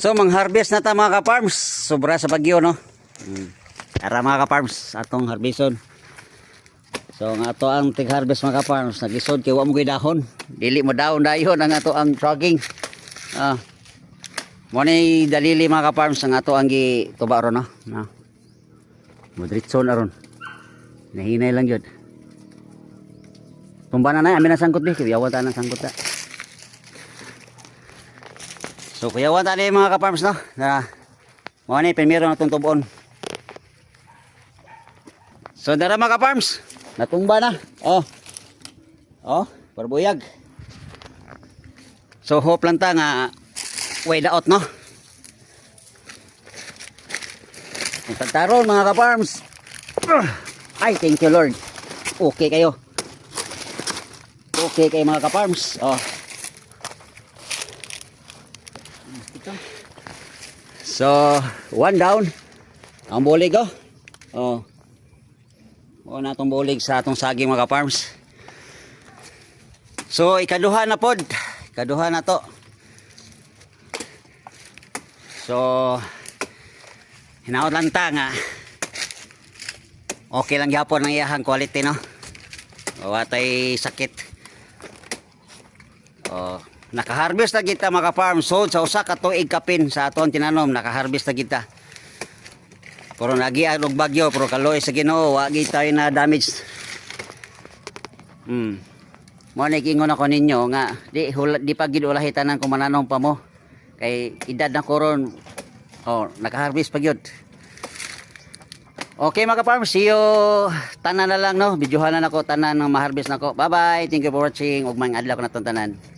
So mang-harvest na ta mga ka-farms. Sobra sa bagyo no. Tara mga ka-farms, atong harbison. So nga ato ang tig-harvest mga ka-farms, nagisod kay wa mo gyud dahon. Dili mo daon dayon ang ato ang trucking. Mo ni dalili mga ka-farms ang ato ang gituba ron no. Modritso na ron. Nahinay lang yun. Tumba na na, amin na sangkot di. Kiyawan ta na sangkot ta. So kiyawan ta ni mga ka-farms no. Na mo ni primero na itong tubon. So dara mga ka-farms. Natumba na. Parbuyag. So hope lang ta nga way daot no. Ang pagtaron mga ka-farms. Ay, thank you Lord. Okay kayo. Okay kayo mga ka-farms. So, one down. Ang bulig O na itong bulig sa atong saging mga ka-farms. So, ikaduha na pod. Ikaduha na to. So, hinaot lang ta nga okay lang gyapon ang iyahang quality no. Watay sakit. Naka-harvest na kita mga farm. So sa usa ka tuig kapin sa aton tinanom naka-harvest na kita. Pero lagi og bagyo pero kaloy sa Ginoo wa gyud tayo na damage. Mo ni kingon ako ninyo nga di pa gid ulahi tanan kung mananom pa mo. Kay edad na koron. Naka-harvest pa gyud. Okay mga farm, see you tanan na lang no. Videohan na nako tanan ng ma-harvest nako. Bye bye. Thank you for watching. Ug mga adlaw ko na tanan.